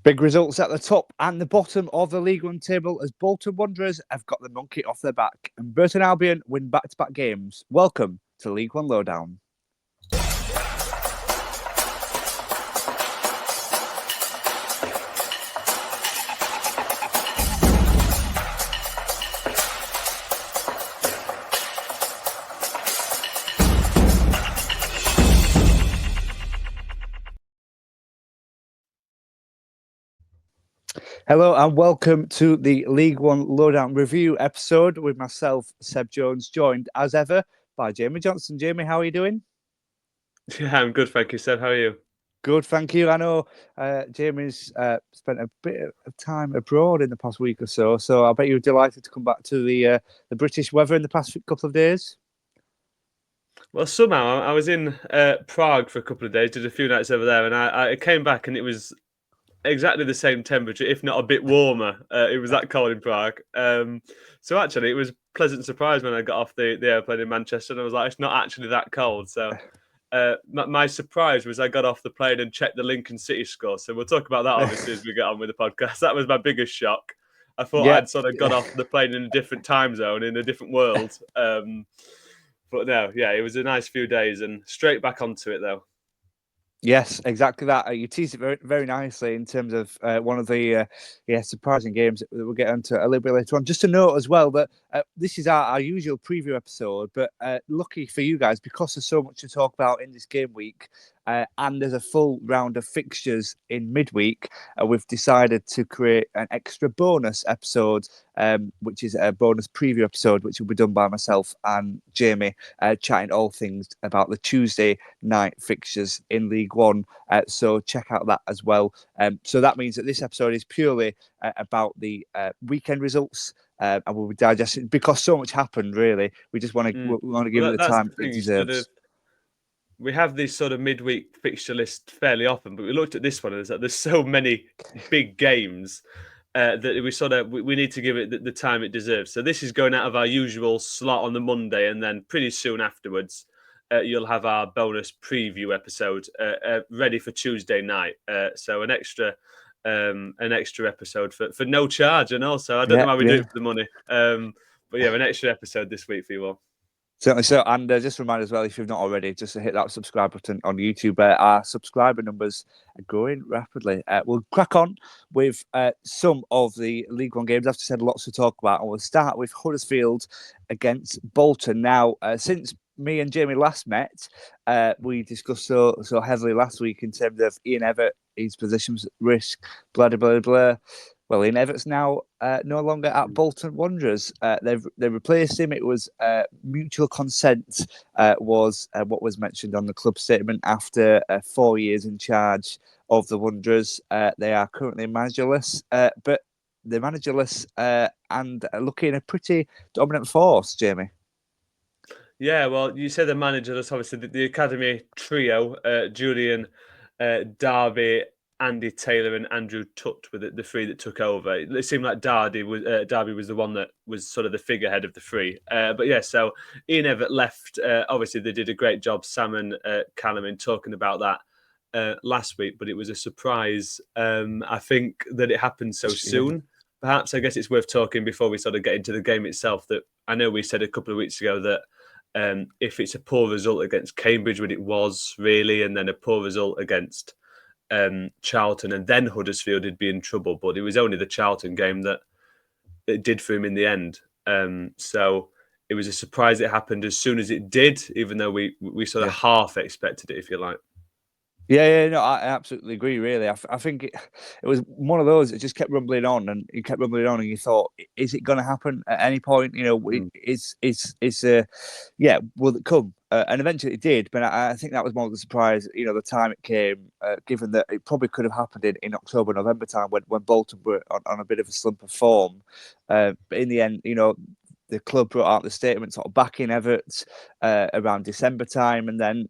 Big results at the top and the bottom of the League One table as Bolton Wanderers have got the monkey off their back and Burton Albion win back-to-back games. Welcome to League One Lowdown. Hello and welcome to the League One Lowdown review episode with myself, Seb Jones, joined as ever by Jamie Johnson. Jamie, how are you doing? Yeah, I'm good, thank you, Seb. How are you? Good, thank you. I know Jamie's spent a bit of time abroad in the past week or so, so I bet you're delighted to come back to the British weather in the past couple of days. Well, somehow I was in Prague for a couple of days, did a few nights over there, and I came back and it was exactly the same temperature, if not a bit warmer. It was that cold in Prague. So actually, it was a pleasant surprise when I got off the airplane in Manchester, and I was like, it's not actually that cold. So my surprise was I got off the plane and checked the Lincoln City score. So we'll talk about that obviously as we get on with the podcast. That was my biggest shock. I thought Yeah. I'd sort of got off the plane in a different time zone, in a different world. But no, yeah, it was a nice few days and straight back onto it though. Yes, exactly that. You teased it very, very nicely in terms of one of the surprising games that we'll get into a little bit later on. Just to note as well that this is our usual preview episode, but lucky for you guys, because there's so much to talk about in this game week, and there's a full round of fixtures in midweek, we've decided to create an extra bonus episode, which is a bonus preview episode, which will be done by myself and Jamie, chatting all things about the Tuesday night fixtures in League One. So check out that as well. So that means that this episode is purely about the weekend results. And we'll be digesting because so much happened. Really, we just want to give it the That's time the thing. it deserves. We have this sort of midweek fixture list fairly often, but we looked at this one and it's like there's so many big games that we need to give it the time it deserves. So this is going out of our usual slot on the Monday, and then pretty soon afterwards, you'll have our bonus preview episode ready for Tuesday night. So an extra episode for no charge, and also I don't know why we do it for the money. But yeah, an extra episode this week for you all. Certainly so. And just a reminder as well, if you've not already, just to hit that subscribe button on YouTube. Our subscriber numbers are growing rapidly. We'll crack on with some of the League One games. As I said, lots to talk about. And we'll start with Huddersfield against Bolton. Now, since me and Jamie last met, we discussed so heavily last week in terms of Ian Evatt, his positions at risk, blah, blah, blah, blah. Well, Ian Evatt's now no longer at Bolton Wanderers. They've replaced him. It was mutual consent was what was mentioned on the club statement after 4 years in charge of the Wanderers. They are currently managerless, but they're managerless and looking a pretty dominant force, Jamie. Yeah, well, you said the manager. That's obviously the academy trio: Julian, Darby, Andy Taylor, and Andrew Tutt were the three that took over. It seemed like Darby was the one that was sort of the figurehead of the three. But yeah, so Ian Evatt left. Obviously, they did a great job, Sam and Callum, in talking about that last week. But it was a surprise. I think that it happened so soon. Perhaps I guess it's worth talking before we sort of get into the game itself. That I know we said a couple of weeks ago that. If it's a poor result against Cambridge, when it was really, and then a poor result against Charlton and then Huddersfield, he'd be in trouble. But it was only the Charlton game that it did for him in the end. So it was a surprise it happened as soon as it did, even though we sort of half expected it, if you like. Yeah, no, I absolutely agree. Really, I think it was one of those that just kept rumbling on, and it kept rumbling on, and you thought, is it going to happen at any point? You know, will it come? And eventually it did, but I think that was more of the surprise. You know, the time it came, given that it probably could have happened in October, November time when Bolton were on a bit of a slump of form. But in the end, you know, the club brought out the statement sort of backing Evatt around December time, and then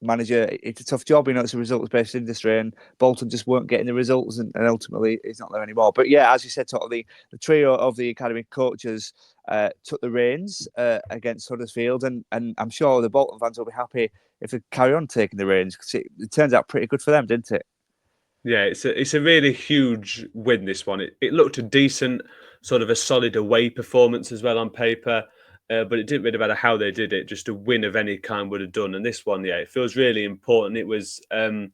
manager, it's a tough job, you know, it's a results-based industry, and Bolton just weren't getting the results, and ultimately he's not there anymore. But yeah, as you said, sort of the trio of the academy coaches took the reins against Huddersfield, and I'm sure the Bolton fans will be happy if they carry on taking the reins, because it turns out pretty good for them, didn't it? Yeah, it's a really huge win, this one. It looked a decent, sort of a solid away performance as well on paper, but it didn't really matter how they did it. Just a win of any kind would have done. And this one, yeah, it feels really important. It was Aaron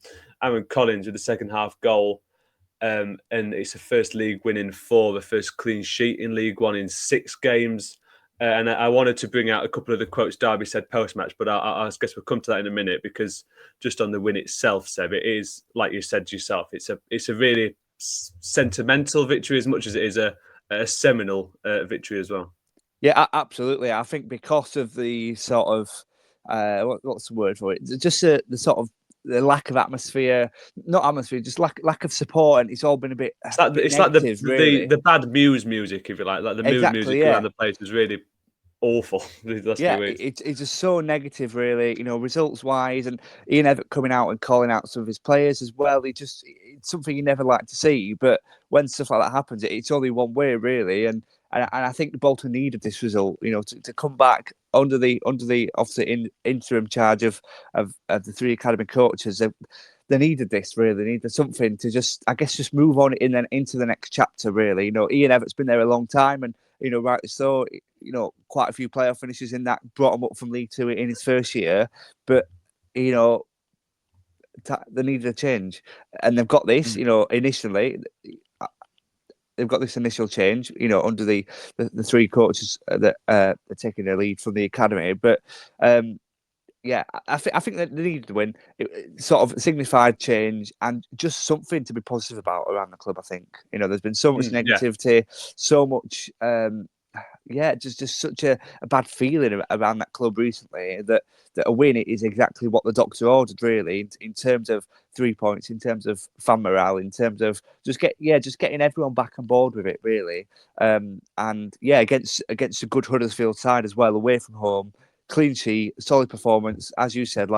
Collins with the second half goal, and it's the first league win in 4, the first clean sheet in League One in 6 games. And I wanted to bring out a couple of the quotes Derby said post-match, but I guess we'll come to that in a minute, because just on the win itself, Seb, it is, like you said yourself, it's a really sentimental victory as much as it is a seminal victory as well. Yeah, absolutely. I think because of the sort of what's the word for it? Just the sort of the lack of atmosphere, not atmosphere, just lack of support, and it's all been a bit. It's like negative, really. the bad Muse music, if you like the mood Exactly, music yeah. around the place was really awful these last few weeks. It's just so negative, really. Results wise, and Ian Evatt coming out and calling out some of his players as well. It's something you never like to see. But when stuff like that happens, it's only one way, really. And I think Bolton needed this result, to come back under the obviously interim charge of the 3 academy coaches. They needed this, really. They needed something to just move on into the next chapter, really. Ian Evatt's been there a long time, and rightly so. Quite a few playoff finishes in that, brought him up from League Two in his first year, but they needed a change, and they've got this. Initially, they've got this initial change. Under the 3 coaches that are taking a lead from the academy, but. Yeah, I think that they needed to win. It sort of signified change and just something to be positive about around the club. I think there's been so much negativity, so much, just such a bad feeling around that club recently. That a win is exactly what the doctor ordered, really, in terms of 3 points, in terms of fan morale, in terms of just getting everyone back on board with it, really. Against a good Huddersfield side as well, away from home. Clean sheet, solid performance, as you said.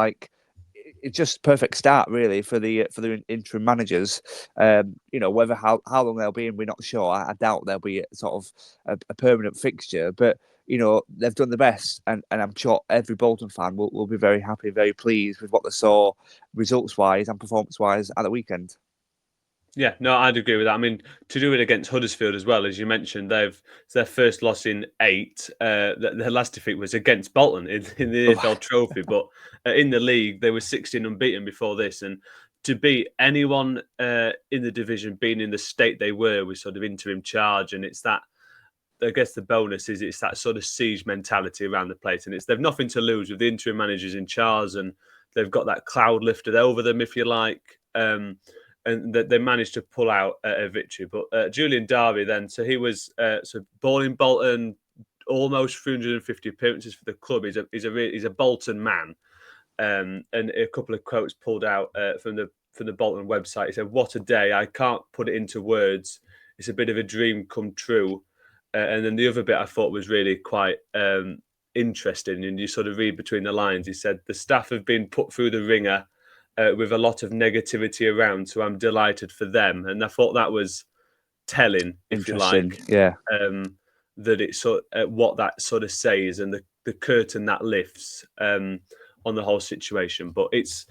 It's just perfect start, really, for the interim managers. Whether how long they'll be in, we're not sure. I doubt they'll be sort of a permanent fixture, but they've done the best, and I'm sure every Bolton fan will be very happy, very pleased with what they saw, results wise and performance wise, at the weekend. Yeah, no, I'd agree with that. I mean, to do it against Huddersfield as well, as you mentioned, it's their first loss in 8. Their last defeat was against Bolton in the EFL Trophy, but in the league they were 16 unbeaten before this, and to beat anyone in the division, being in the state they were, with sort of interim charge, and it's that. I guess the bonus is it's that sort of siege mentality around the place, and they've nothing to lose with the interim managers in charge, and they've got that cloud lifted over them, if you like. And that they managed to pull out a victory. But Julian Darby then, so he was born in Bolton, almost 350 appearances for the club. He's a Bolton man, and a couple of quotes pulled out from the Bolton website. He said, "What a day! I can't put it into words. It's a bit of a dream come true." And then the other bit I thought was really quite interesting, and you sort of read between the lines. He said, "The staff have been put through the ringer with a lot of negativity around, so I'm delighted for them." And I thought that was telling, if you like. Yeah. That it's what that sort of says, and the curtain that lifts on the whole situation. But it's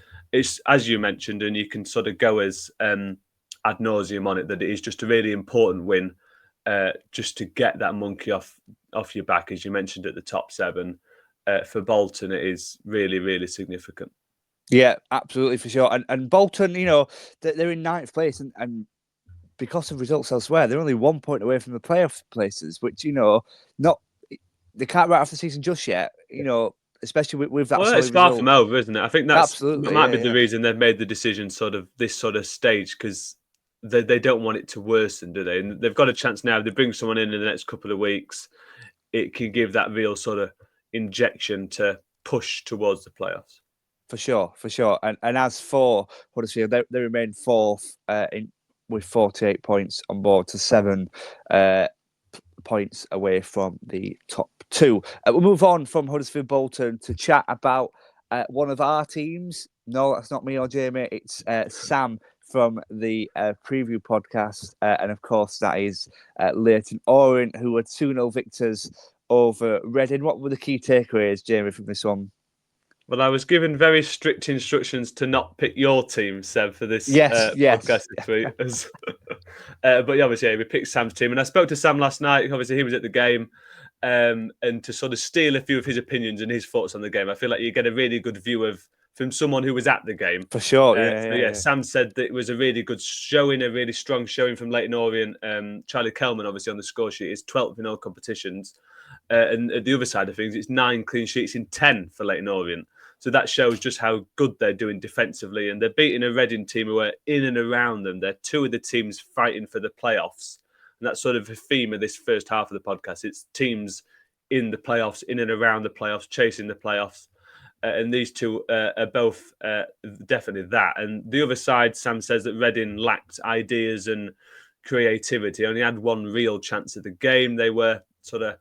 as you mentioned, and you can sort of go as ad nauseum on it, that it is just a really important win, just to get that monkey off your back, as you mentioned at the top 7. For Bolton, it is really, really significant. Yeah, absolutely, for sure. And Bolton, they're in 9th place, and because of results elsewhere, they're only 1 point away from the playoff places, which they can't write off the season just yet. Especially with that. Well, solid it's far result. from over, isn't it? I think that Absolutely, might be the reason they've made the decision this sort of stage, because they don't want it to worsen, do they? And they've got a chance now. If they bring someone in the next couple of weeks, it can give that real sort of injection to push towards the playoffs. For sure. And as for Huddersfield, they remain 4th with 48 points on board to 7 points away from the top 2. We'll move on from Huddersfield Bolton to chat about one of our teams. No, that's not me or Jamie. It's Sam from the preview podcast. And of course, that is Leyton Orient, who were 2-0 victors over Reading. What were the key takeaways, Jamie, from this one? Well, I was given very strict instructions to not pick your team, Seb, for this Yes, podcast this week. But yeah, obviously, we picked Sam's team. And I spoke to Sam last night. Obviously, he was at the game. And to sort of steal a few of his opinions and his thoughts on the game, I feel like you get a really good view from someone who was at the game. For sure, Yeah. Sam said that it was a really good showing, a really strong showing from Leyton Orient. Charlie Kelman, obviously, on the score sheet, is 12th in all competitions. And at the other side of things, it's 9 clean sheets in 10 for Leyton Orient. So that shows just how good they're doing defensively. And they're beating a Reading team who are in and around them. They're two of the teams fighting for the playoffs. And that's sort of the theme of this first half of the podcast. It's teams in the playoffs, in and around the playoffs, chasing the playoffs. And these two are both definitely that. And the other side, Sam says that Reading lacked ideas and creativity. Only had one real chance at the game. They were sort of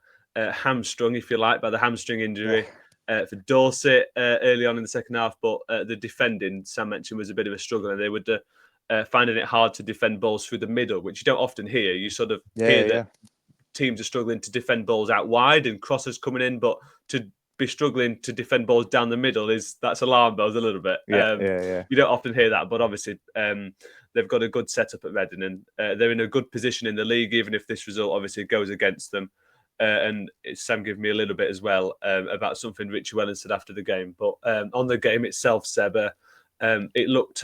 hamstrung, if you like, by the hamstring injury. For Dorset early on in the second half, but the defending, Sam mentioned, was a bit of a struggle, and they were finding it hard to defend balls through the middle, which you don't often hear. You sort of hear that teams are struggling to defend balls out wide and crosses coming in, but to be struggling to defend balls down the middle that's alarm bells a little bit. You don't often hear that, but obviously they've got a good setup at Reading, and they're in a good position in the league, even if this result obviously goes against them. And Sam gave me a little bit as well about something Richie Wellens said after the game. But on the game itself, Seb, it looked...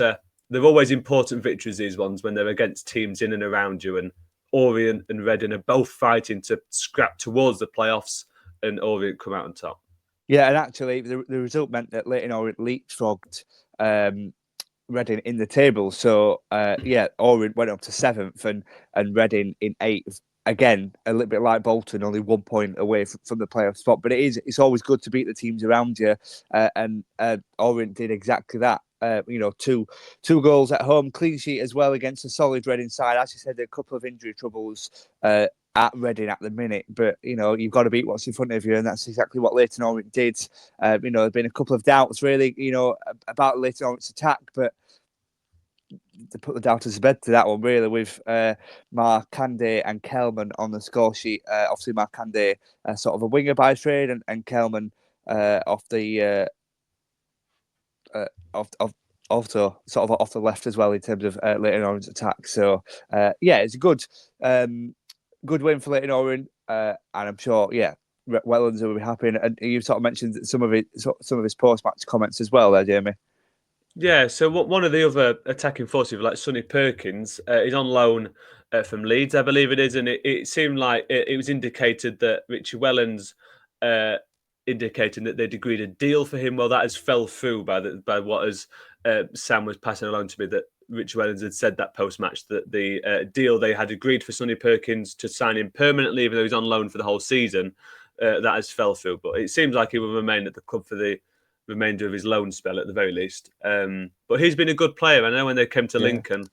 they're always important victories, these ones, when they're against teams in and around you. And Orient and Reading are both fighting to scrap towards the playoffs, and Orient come out on top. Yeah, and actually, the result meant that Leyton Orient leapfrogged Reading in the table. So, Orient went up to 7th and Reading in 8th. Again, a little bit like Bolton, only 1 point away from the playoff spot. But it's always good to beat the teams around you. And Orient did exactly that. Two goals at home, clean sheet as well against a solid Reading side. As you said, a couple of injury troubles at Reading at the minute. But, you've got to beat what's in front of you. And that's exactly what Leyton Orient did. There's been a couple of doubts, really, about Leyton Orient's attack. But to put the doubters to bed to that one, really, with Markande and Kelman on the score sheet. Obviously, Markande sort of a winger by trade, and Kelman off the also sort of off the left as well in terms of Leyton Orient's attack. So it's a good win for Leyton Orient, and I'm sure Wellens will be happy. And you sort of mentioned some of his post-match comments as well, there, Jamie. Yeah, so one of the other attacking forces, like Sonny Perkins, is on loan from Leeds, I believe it is, and it seemed like it was indicated that Richie Wellens indicating that they'd agreed a deal for him. Well, that has fell through by what as Sam was passing along to me, that Richie Wellens had said that post-match that the deal they had agreed for Sonny Perkins to sign him permanently, even though he's on loan for the whole season, that has fell through. But it seems like he will remain at the club for the remainder of his loan spell at the very least. But he's been a good player. I know when they came to Lincoln,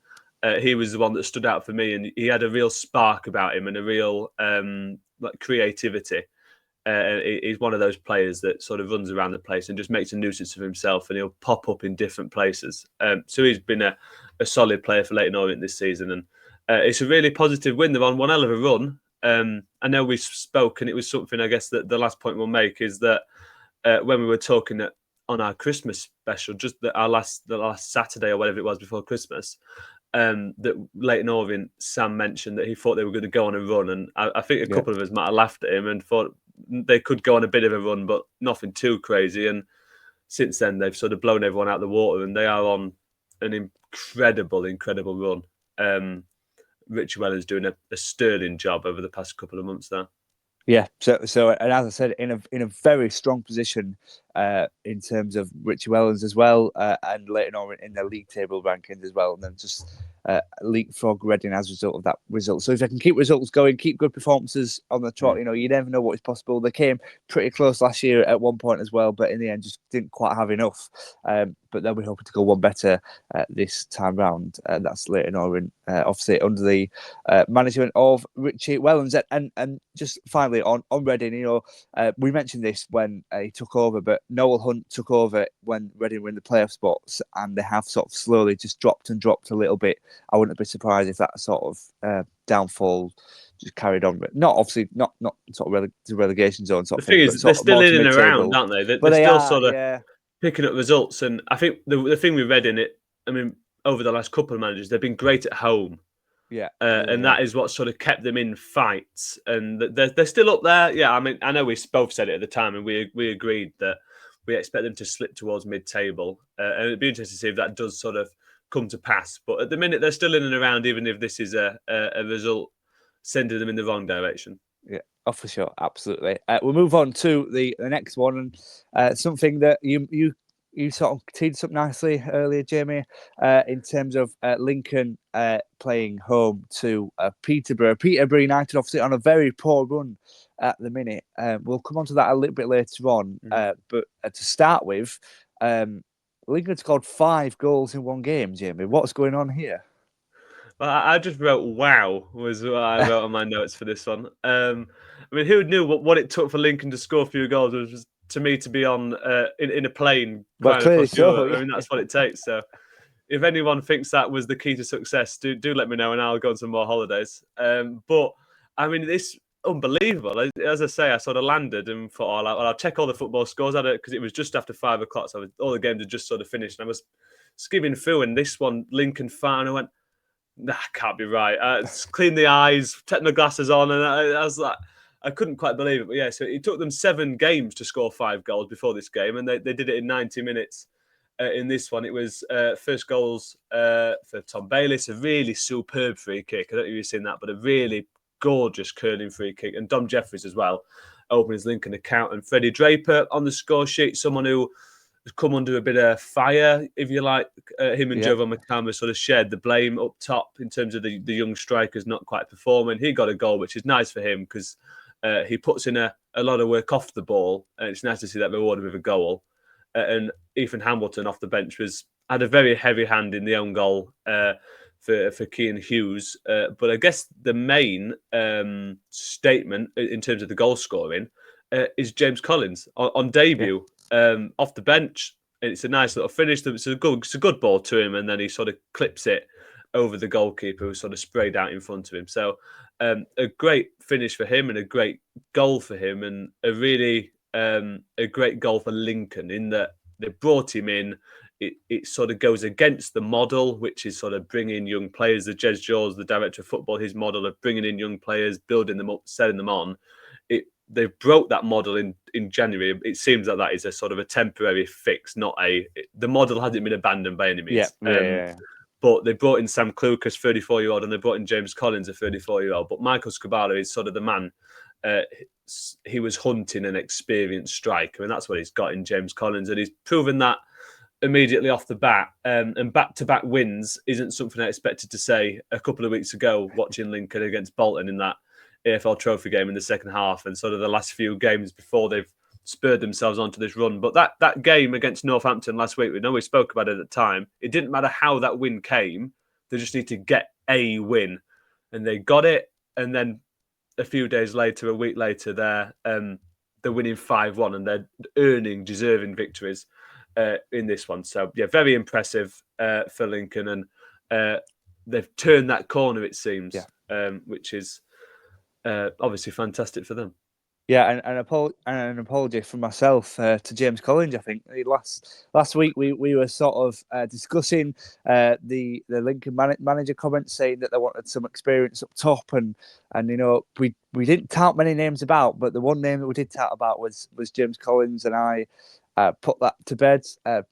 he was the one that stood out for me, and he had a real spark about him and a real creativity. He's one of those players that sort of runs around the place and just makes a nuisance of himself, and he'll pop up in different places. So he's been a solid player for Leyton Orient this season, and it's a really positive win. They're on one hell of a run. I know we spoke, and it was something I guess that the last point we'll make is that when we were talking on our Christmas special, just the last Saturday or whatever it was before Christmas, that Leyton Orient, Sam mentioned that he thought they were going to go on a run, and I think a couple of us might have laughed at him and thought they could go on a bit of a run, but nothing too crazy. And since then, they've sort of blown everyone out of the water, and they are on an incredible run. Richie Wellens doing a sterling job over the past couple of months there. Yeah, so and as I said, in a very strong position in terms of Richie Wellens as well, and Leyton Orient in their league table rankings as well, and then just leapfrog Reading as a result of that result. So if they can keep results going, keep good performances on the trot, you never know what is possible. They came pretty close last year at one point as well, but in the end just didn't quite have enough. But they'll be hoping to go one better this time round. That's Leyton Orient, obviously under the management of Richie Wellens. And just finally on Reading, we mentioned this when he took over, but Noel Hunt took over when Reading were in the playoff spots, and they have sort of slowly just dropped a little bit. I wouldn't be surprised if that sort of downfall just carried on, but not obviously not sort of the relegation zone sort of thing. The thing is, they're still in and around, aren't they? They're still sort of picking up results. And I think the thing we read in it, I mean, over the last couple of managers, they've been great at home. And that is what sort of kept them in fights. And they're still up there. Yeah, I mean, I know we both said it at the time, and we agreed that we expect them to slip towards mid-table. And it'd be interesting to see if that does sort of come to pass. But at the minute, they're still in and around, even if this is a result sending them in the wrong direction. Yeah, oh, for sure. Absolutely. We'll move on to the next one. And something that you sort of teed up nicely earlier, Jamie, in terms of Lincoln playing home to Peterborough. Peterborough United, obviously, on a very poor run at the minute. We'll come on to that a little bit later on. But to start with, Lincoln scored 5 goals in one game, Jamie. What's going on here? Well, I just wrote "wow" was what I wrote on my notes for this one. I mean, who knew what it took for Lincoln to score a few goals? It was to me to be on in a plane Well, crying across so, Europe. I mean, that's what it takes. So, if anyone thinks that was the key to success, do let me know, and I'll go on some more holidays. But I mean, it's unbelievable. As I say, I sort of landed and thought, I'll check all the football scores at it because it was just after 5 o'clock, so all the games had just sort of finished, and I was skimming through, and this one, Lincoln far, and I went, nah, can't be right. Clean the eyes, take my glasses on, and I was like, I couldn't quite believe it. But yeah, so it took them 7 games to score 5 goals before this game, and they did it in 90 minutes. In this one, it was first goals for Tom Bayliss, a really superb free kick. I don't know if you've seen that, but a really gorgeous curling free kick. And Dom Jeffries as well, opened his Lincoln account. And Freddie Draper on the score sheet, someone who has come under a bit of fire, if you like. Him and Jovan McCalmont sort of shared the blame up top in terms of the young strikers not quite performing. He got a goal, which is nice for him because he puts in a lot of work off the ball, and it's nice to see that rewarded with a goal. And Ethan Hamilton off the bench had a very heavy hand in the own goal for Keane Hughes. But I guess the main statement in terms of the goal scoring is James Collins on debut off the bench. It's a nice little finish. It's a good ball to him, and then he sort of clips it over the goalkeeper who sort of sprayed out in front of him. So a great finish for him and a great goal for him, and a really a great goal for Lincoln in that they brought him in. It sort of goes against the model, which is sort of bringing young players. The Jez Jaws, the director of football, his model of bringing in young players, building them up, setting them on. They broke that model in January. It seems that is a sort of a temporary fix, the model hasn't been abandoned by any means. But they brought in Sam Klukas, 34-year-old, and they brought in James Collins, a 34-year-old. But Michael Scabala is sort of the man. He was hunting an experienced striker, and that's what he's got in James Collins. And he's proven that immediately off the bat. And back-to-back wins isn't something I expected to say a couple of weeks ago, watching Lincoln against Bolton in that AFL Trophy game in the second half, and sort of the last few games before they've spurred themselves onto this run. But that game against Northampton last week, we know we spoke about it at the time. It didn't matter how that win came; they just need to get a win, and they got it. And then a few days later, a week later, they're winning 5-1, and they're earning, deserving victories in this one. So yeah, very impressive for Lincoln, and they've turned that corner, it seems, which is obviously fantastic for them. Yeah, and an apology from myself to James Collins. I think last week we were sort of discussing the Lincoln manager comments, saying that they wanted some experience up top, and you know we didn't tout many names about, but the one name that we did tout about was James Collins, and I put that to bed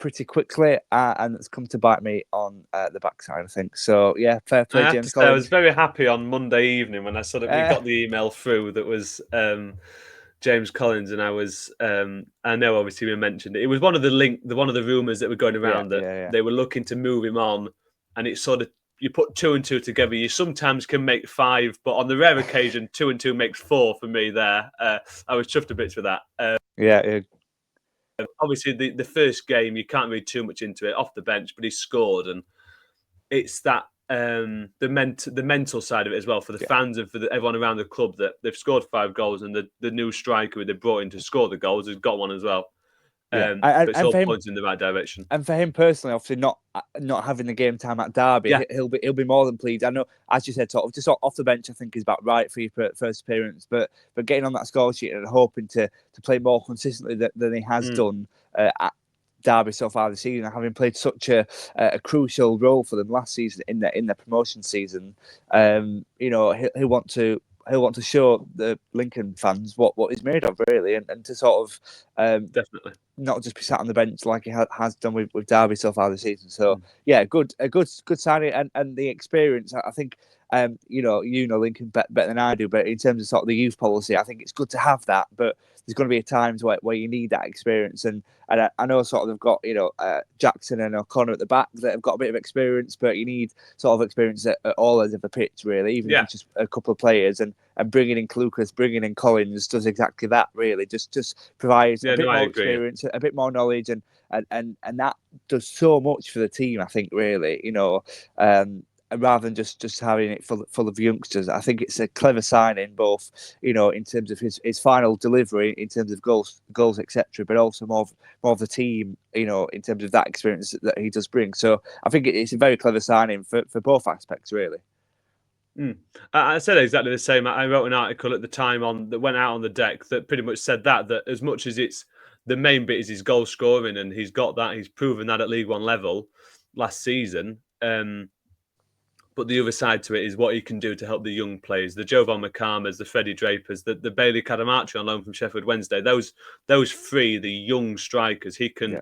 pretty quickly, and it's come to bite me on the backside, I think. So yeah, fair play, James Collins. I was very happy on Monday evening when I sort of we got the email through that was James Collins, and I was I know obviously we mentioned it. It was one of the rumours that were going around that they were looking to move him on, and it's sort of, you put 2 and 2 together, you sometimes can make 5, but on the rare occasion 2 and 2 makes 4 for me there. I was chuffed a bit with that. Obviously the first game you can't read too much into it, off the bench, but he scored, and it's that the mental side of it as well for the fans and for everyone around the club, that they've scored 5 goals, and the new striker they brought in to score the goals has got one as well. But it's all pointing in the right direction. And for him personally, obviously not having the game time at Derby, he'll be more than pleased. I know, as you said, sort of just off the bench, I think is about right for your first appearance. But getting on that score sheet and hoping to play more consistently than he has done Derby so far this season, having played such a crucial role for them last season in their promotion season. He'll want to show the Lincoln fans what he's made of, really, and to sort of Definitely not just be sat on the bench like he has done with Derby so far this season. So yeah, good signing, and the experience. I think Lincoln better than I do, but in terms of sort of the youth policy, I think it's good to have that. But there's going to be times where you need that experience, and I know sort of they've got Jackson and O'Connor at the back that have got a bit of experience, but you need sort of experience at all ends of the pitch, really, even if it's just a couple of players. And bringing in Lucas, bringing in Collins does exactly that, really. Just provides a bit more experience, a bit more knowledge, and that does so much for the team, I think, really. Rather than just having it full of youngsters, I think it's a clever signing, both in terms of his final delivery, in terms of goals, etc., but also more of the team, in terms of that experience that he does bring. So I think it's a very clever signing for both aspects, really. I said exactly the same. I wrote an article at the time that went out on the deck that pretty much said that as much as it's the main bit is his goal scoring, and he's got that, he's proven that at League One level last season. But the other side to it is what he can do to help the young players, the Jovan McCarmers, the Freddie Drapers, the Bailey Cadamarchi on loan from Sheffield Wednesday. Those three, the young strikers, he can,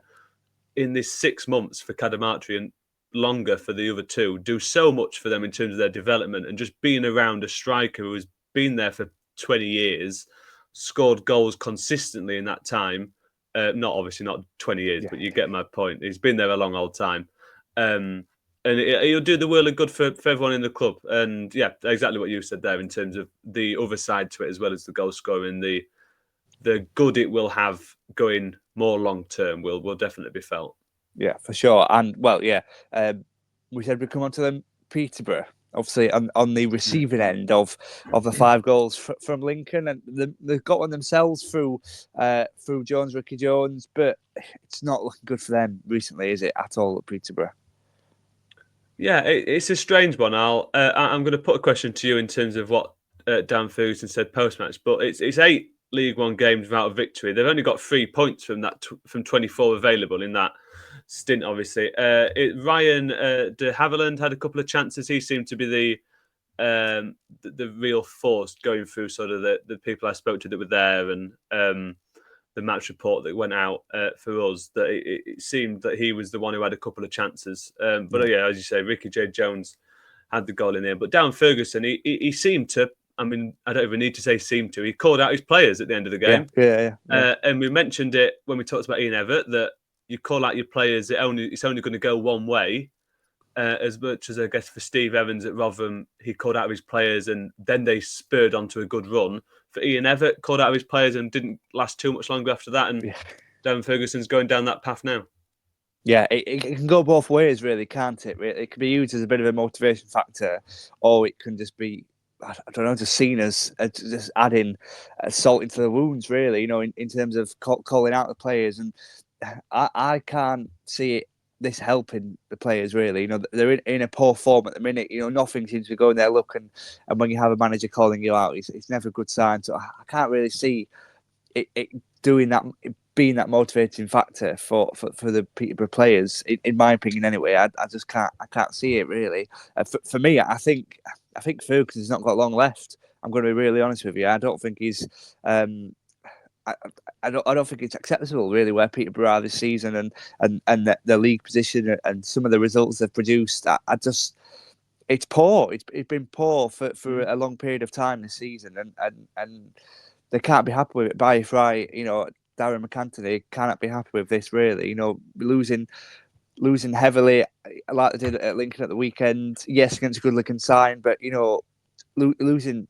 in this 6 months for Cadamarchi and longer for the other two, do so much for them in terms of their development, and just being around a striker who has been there for 20 years, scored goals consistently in that time. Not 20 years, but you get my point. He's been there a long old time. And he'll do the world of good for everyone in the club. And yeah, exactly what you said there in terms of the other side to it, as well as the goal scoring, the good it will have going more long term will definitely be felt. Yeah, for sure. And well, we said we'd come on to them Peterborough, obviously on the receiving end of the 5 goals from Lincoln, and they've got one themselves through Ricky Jones, but it's not looking good for them recently, is it at all at Peterborough? Yeah, it's a strange one. I'm going to put a question to you in terms of what Dan Ferguson said post-match, but it's 8 League One games without a victory. They've only got 3 points from 24 available in that stint, obviously. Ryan de Havilland had a couple of chances. He seemed to be the real force going through sort of the people I spoke to that were there, and the match report that went out for us, that it seemed that he was the one who had a couple of chances. But as you say, Ricky J. Jones had the goal in there. But Dan Ferguson, he seemed to, I don't even need to say seemed to, he called out his players at the end of the game. Yeah. And we mentioned it when we talked about Ian Evatt, that you call out your players, it's only going to go one way. As much as I guess for Steve Evans at Rotherham, he called out his players and then they spurred onto a good run. For Ian Evatt, called out his players and didn't last too much longer after that. And Dan Ferguson's going down that path now. Yeah, it can go both ways, really, can't it? It can be used as a bit of a motivation factor, or it can just be, I don't know, just seen as just adding salt into the wounds, really, in terms of calling out the players. And I can't see this helping the players, really. They're in a poor form at the minute. Nothing seems to be going their luck, and when you have a manager calling you out, it's never a good sign. So I can't really see it doing that, being that motivating factor for the Peterborough players, in my opinion. Anyway, I just can't see it, really. For me, I think Ferguson's not got long left. I'm going to be really honest with you. I don't think he's. I don't think it's acceptable, really, where Peterborough are this season, and the league position and some of the results they've produced. It's poor. It's been poor for a long period of time this season, and they can't be happy with it. By Fry, Darren McAntony cannot be happy with this, really. Losing heavily like they did at Lincoln at the weekend. Yes, against a good looking side, but losing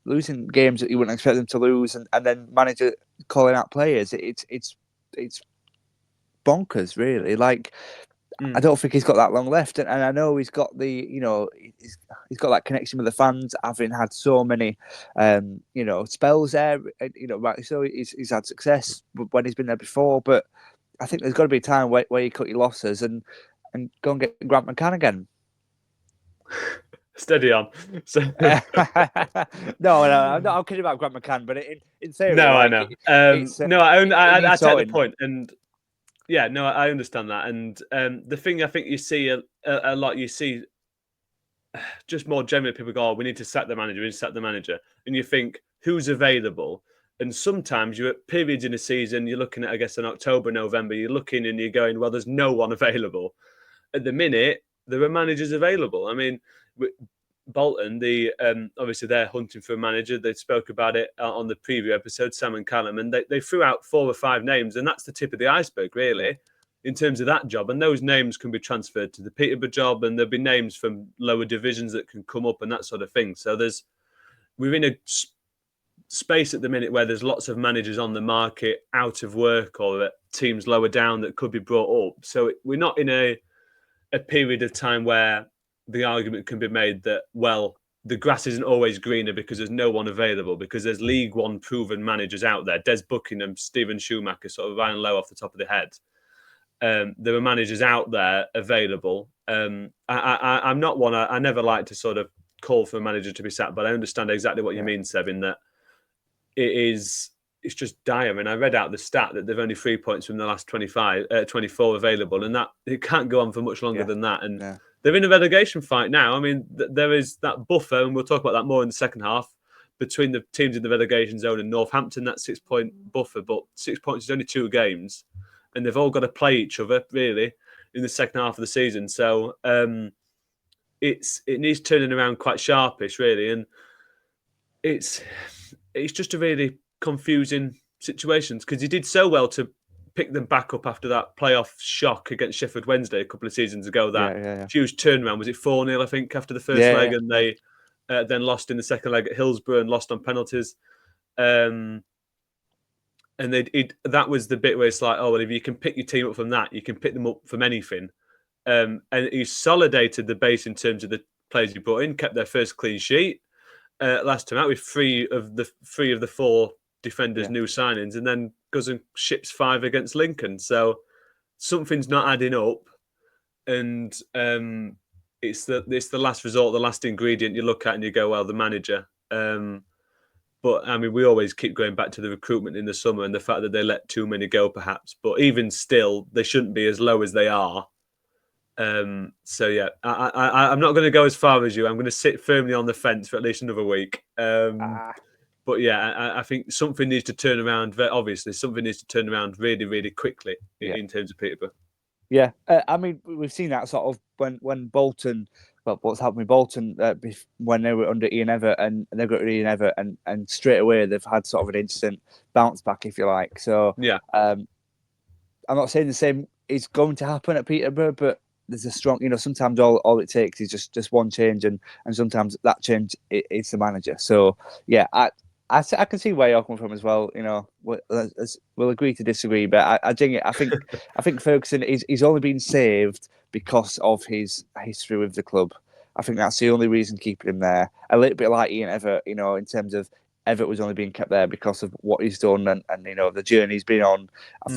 games that you wouldn't expect them to lose, and then manager calling out players. It's bonkers, really. Like, I don't think he's got that long left, and I know he's got he's got that connection with the fans, having had so many spells there. Right, so he's had success when he's been there before, but I think there's got to be a time where you cut your losses and go and get Grant McCann again. Steady on. No, I'm kidding about Grant McCann, but in theory, no, I know. I take the point, and Yeah, no, I understand that. And the thing I think you see a lot, you see just more generally people go, oh, we need to sack the manager, we need to sack the manager. And you think, who's available? And sometimes you're at periods in a season, you're looking at, I guess, in October, November, you're looking and you're going, well, there's no one available. At the minute, there are managers available. I mean, Bolton, obviously they're hunting for a manager. They spoke about it on the preview episode, Sam and Callum, and they threw out 4 or 5 names, and that's the tip of the iceberg, really, in terms of that job. And those names can be transferred to the Peterborough job, and there'll be names from lower divisions that can come up and that sort of thing. So we're in a space at the minute where there's lots of managers on the market out of work or at teams lower down that could be brought up. So we're not in a period of time where the argument can be made that, well, the grass isn't always greener because there's no one available, because there's League One proven managers out there. Des Buckingham, Stephen Schumacher, sort of Ryan Lowe off the top of the head. There are managers out there available. I'm not one, I never like to sort of call for a manager to be sacked, but I understand exactly what you mean, Seb, in that it's just dire. And I read out the stat that they've only 3 points from the last 24 available, and that it can't go on for much longer than that. And they're in a relegation fight now. I mean, there is that buffer, and we'll talk about that more in the second half, between the teams in the relegation zone and Northampton, that 6-point buffer. But 6 points is only 2 games, and they've all got to play each other, really, in the second half of the season. So it needs turning around quite sharpish, really. And it's just a really confusing situation, because he did so well to pick them back up after that playoff shock against Sheffield Wednesday a couple of seasons ago. That huge turnaround. Was it 4-0, I think, after the first leg? And they then lost in the second leg at Hillsborough and lost on penalties. And that was the bit where it's like, oh, well, if you can pick your team up from that, you can pick them up from anything. And he solidated the base in terms of the players he brought in, kept their first clean sheet last time out with 3 of the 4 defenders' new signings, and then goes and ships 5 against Lincoln. So something's not adding up, and it's the last resort, the last ingredient you look at, and you go, well, the manager. But I mean, we always keep going back to the recruitment in the summer and the fact that they let too many go, perhaps. But even still, they shouldn't be as low as they are. So yeah, I'm not going to go as far as you. I'm going to sit firmly on the fence for at least another week. But yeah, I think something needs to turn around. Obviously, something needs to turn around really, really quickly in terms of Peterborough. Yeah, I mean, we've seen that sort of when Bolton. Well, what's happened with Bolton when they were under Ian Evatt, and they got rid of Ian Evatt, and straight away they've had sort of an instant bounce back, if you like. So yeah, I'm not saying the same is going to happen at Peterborough, but there's a strong, sometimes all it takes is just one change, and sometimes that change is the manager. So yeah, I can see where you're coming from as well. We'll agree to disagree, but I think Ferguson he's only been saved because of his history with the club. I think that's the only reason keeping him there. A little bit like Ian Evatt, in terms of Evatt was only being kept there because of what he's done and the journey he's been on.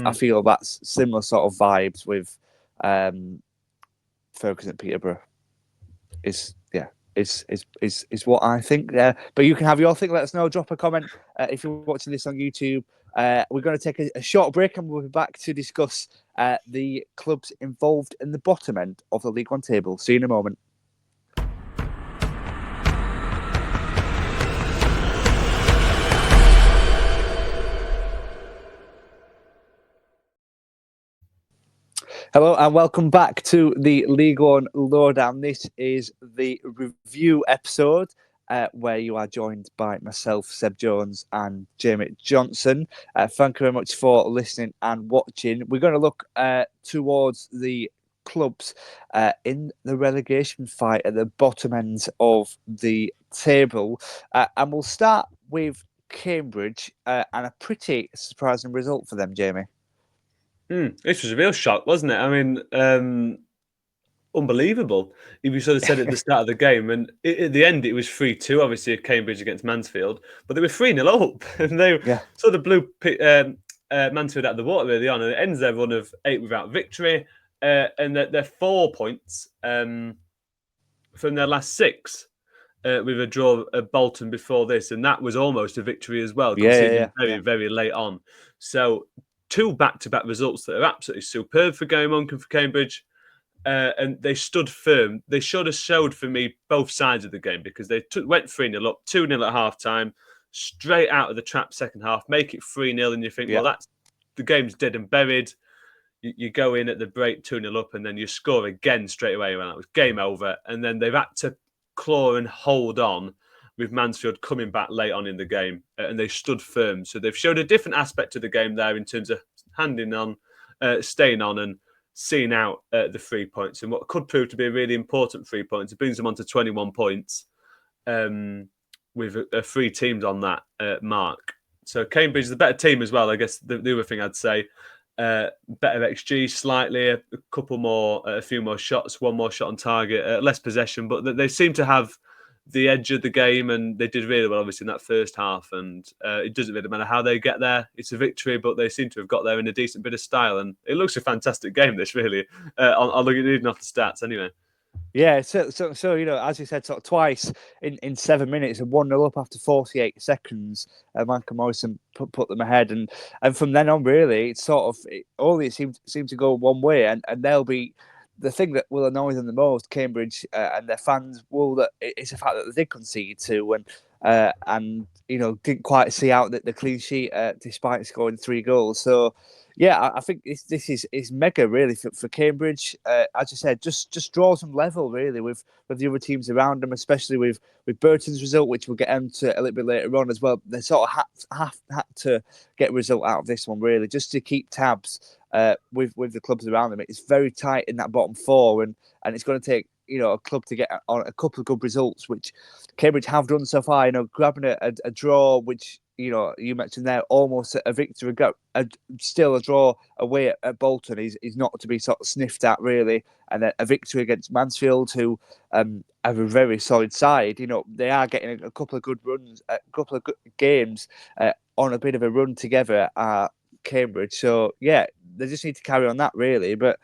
I feel that's similar sort of vibes with Ferguson at Peterborough. Is what I think. But you can have your thing. Let us know. Drop a comment if you're watching this on YouTube. We're going to take a short break, and we'll be back to discuss the clubs involved in the bottom end of the League One table. See you in a moment. Hello and welcome back to the League One Lowdown. This is the review episode where you are joined by myself, Seb Jones, and Jamie Johnson. Thank you very much for listening and watching. We're going to look towards the clubs in the relegation fight at the bottom end of the table. And we'll start with Cambridge and a pretty surprising result for them, Jamie. This was a real shock, wasn't it? I mean, unbelievable. You sort of said at the start of the game, and at the end it was 3-2, obviously, at Cambridge against Mansfield, but they were 3-0 up, and they sort of blew Mansfield out of the water early on, and it ends their run of 8 without victory, and they're 4 points from their last 6. With a draw at Bolton before this, and that was almost a victory as well, conceding very, very late on. So two back-to-back results that are absolutely superb for going on for Cambridge. And they stood firm. They showed for me both sides of the game, because they went 3-0 up, 2-0 at half-time, straight out of the trap second half, make it 3-0, and you think, well, the game's dead and buried. You go in at the break 2-0 up, and then you score again straight away. Well, that was game over. And then they've had to claw and hold on, with Mansfield coming back late on in the game, and they stood firm. So they've showed a different aspect of the game there in terms of handing on, staying on, and seeing out the 3 points, and what could prove to be a really important 3 points. It brings them on to 21 points, with 3 teams on that mark. So Cambridge is the better team as well. I guess the other thing I'd say, better XG slightly, a few more shots, one more shot on target, less possession, but they seem to have the edge of the game, and they did really well, obviously, in that first half. And it doesn't really matter how they get there. It's a victory, but they seem to have got there in a decent bit of style. And it looks a fantastic game, this, really. I'll look at reading off the stats anyway. Yeah, so as you said, sort of twice in 7 minutes, and 1-0 up after 48 seconds. Michael Morrison put them ahead, and from then on, really, it's only seemed to go one way, and they'll be. The thing that will annoy them the most, Cambridge and their fans, it's the fact that they did concede two, and didn't quite see out the clean sheet despite scoring 3 goals. So yeah, I think this is mega, really, for Cambridge. As you said, just draws them level, really, with the other teams around them, especially with Burton's result, which we'll get into a little bit later on as well. They sort of had to get a result out of this one, really, just to keep tabs with the clubs around them. It's very tight in that bottom 4, and it's going to take a club to get on a couple of good results, which Cambridge have done so far. Grabbing a draw, which you mentioned there, almost a victory. Still a draw away at Bolton is not to be sort of sniffed at, really. And a victory against Mansfield, who have a very solid side. They are getting a couple of good runs, a couple of good games on a bit of a run together at Cambridge. So yeah, they just need to carry on that, really. But